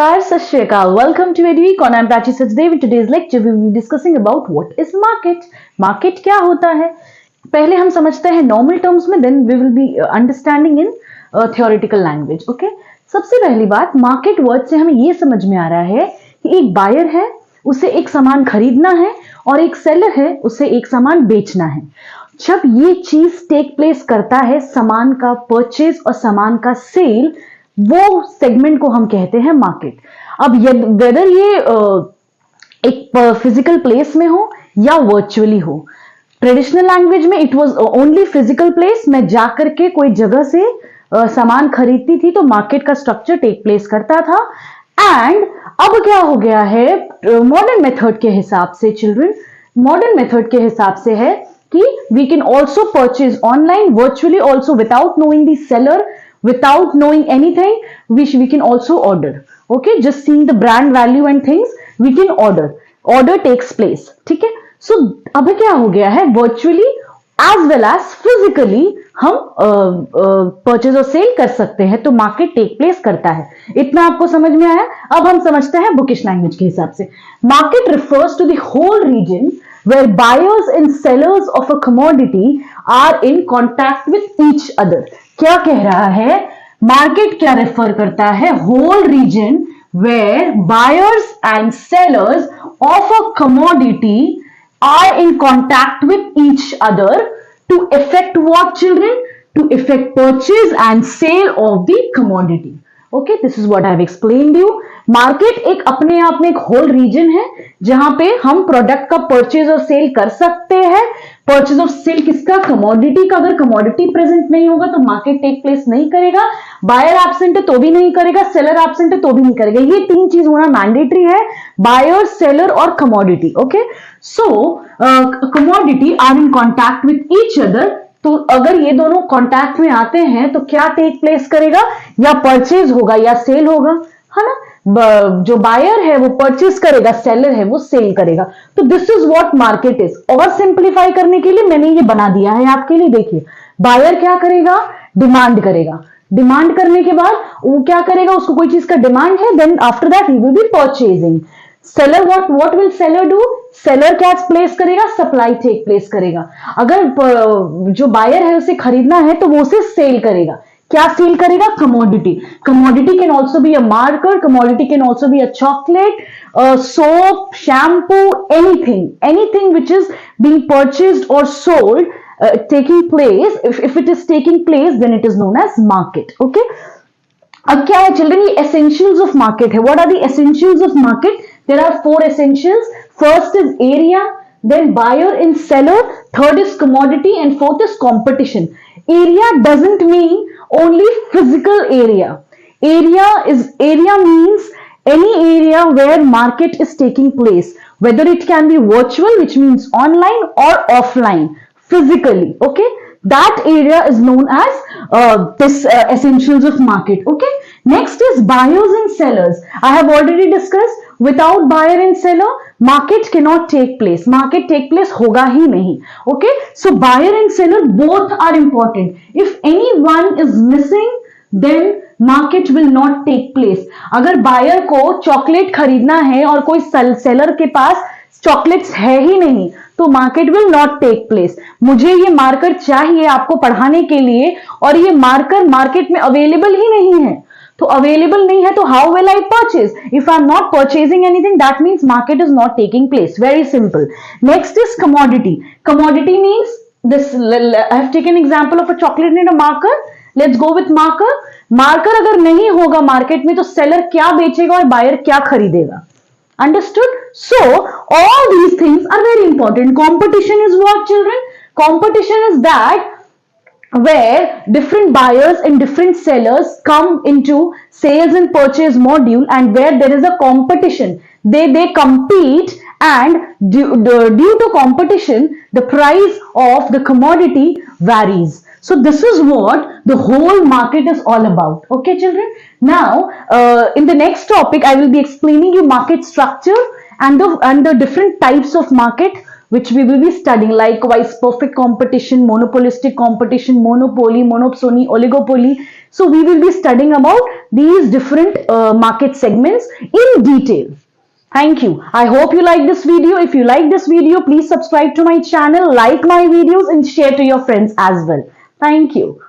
Namaskar, Sat Shri Akal. Welcome to EduEcon. I'm Prachi Sachdev. In today's lecture, we will be discussing about what is market. Market क्या होता है? पहले हम समझते हैं normal terms में, then we will be understanding in theoretical language. Okay? सबसे पहली बात, market word से हमें ये समझ में आ रहा है कि एक buyer है, उसे एक सामान खरीदना है और एक seller है, उसे एक सामान बेचना है. जब ये चीज टेक प्लेस करता है, सामान का परचेज और सामान का सेल, वो सेगमेंट को हम कहते हैं मार्केट. अब वेदर ये एक फिजिकल प्लेस में हो या वर्चुअली हो. ट्रेडिशनल लैंग्वेज में it was only physical place. मैं जाकर के कोई जगह से सामान खरीदती थी तो मार्केट का स्ट्रक्चर टेक प्लेस करता था. एंड अब क्या हो गया है, मॉडर्न मेथड के हिसाब से चिल्ड्रन, मॉडर्न मेथड के हिसाब से है कि we can also purchase online, virtually also, without knowing the seller, without knowing anything. We can also order. Okay, just seeing the brand value and things, we can order takes place. ठीक है. So अब क्या हो गया है, virtually as well as physically हम purchase और cell कर सकते हैं, तो मार्केट टेक प्लेस करता है. इतना आपको समझ में आया. अब हम समझते हैं बुकिश लैंग्वेज के हिसाब से. Market refers to the whole region where buyers and sellers of a commodity are in contact with each other. क्या कह रहा है, मार्केट क्या रेफर करता है, whole region where buyers and sellers of a commodity are in contact with each other to effect what children, to effect purchase and sale of the commodity. Okay, this is what I have explained you. Market एक अपने आप में एक whole reason है जहां पे हम product का परचेज और सेल कर सकते हैं. परचेज और सेल किसका, कमोडिटी का. अगर कमोडिटी प्रेजेंट नहीं होगा तो मार्केट टेक प्लेस नहीं करेगा. बायर एब्सेंट है तो भी नहीं करेगा, सेलर एब्सेंट है तो भी नहीं करेगा. ये तीन चीज होना मैंडेटरी है, बायर, सेलर और commodity. Okay, so commodity are in contact with each other. तो अगर ये दोनों कॉन्टैक्ट में आते हैं तो क्या टेक प्लेस करेगा, या परचेज होगा या सेल होगा, है ना. जो बायर है वो परचेज करेगा, सेलर है वो सेल करेगा. तो this is what market is. और सिंप्लीफाई करने के लिए मैंने ये बना दिया है आपके लिए. देखिए, बायर क्या करेगा, डिमांड करेगा. डिमांड करने के बाद वो क्या करेगा, उसको कोई चीज का डिमांड है, then after that he will be purchasing. Seller what will seller do, seller क्या प्लेस करेगा, सप्लाई टेक प्लेस करेगा. अगर जो बायर है उसे खरीदना है तो वो उसे सेल करेगा. क्या सेल करेगा, commodity. Commodity can also be a marker, commodity can also be a chocolate, soap, shampoo, anything which is being purchased और sold, taking place. If it is taking place, then it is known as market. Okay, अब क्या है children, ये essentials of market है. What are the essentials of market? There are 4 essentials. First is area, then buyer and seller, third is commodity, and fourth is competition. Area doesn't mean only physical area. Area means any area where market is taking place, whether it can be virtual, which means online, or offline, physically. Okay, that area is known as this essentials of market. Okay, next is buyers and sellers. I have already discussed, without buyer and seller market cannot take place. Market take place होगा ही नहीं. Okay, so buyer and seller both are important. If any one is missing, then market will not take place. अगर buyer को chocolate खरीदना है और कोई seller के पास chocolates है ही नहीं, तो market will not take place. मुझे ये मार्कर चाहिए आपको पढ़ाने के लिए, और ये मार्कर मार्केट में अवेलेबल ही नहीं है. तो अवेलेबल नहीं है तो how will I purchase. If I am not purchasing anything, that means market is not taking place. Very simple. Next is commodity. Commodity means this, I have taken example of a chocolate and a marker. Let's go with marker. Marker अगर नहीं होगा market में तो seller क्या बेचेगा और buyer क्या खरीदेगा. Understood? So all these things are very important. Competition is what, children? Competition is that where different buyers and different sellers come into sales and purchase module, and where there is a competition, they compete, and due to competition the price of the commodity varies. So this is what the whole market is all about. Okay children, now in the next topic I will be explaining you market structure and the different types of market which we will be studying. Likewise, perfect competition, monopolistic competition, monopoly, monopsony, oligopoly. So we will be studying about these different market segments in detail. Thank you. I hope you like this video. If you like this video, please subscribe to my channel, like my videos, and share to your friends as well. Thank you.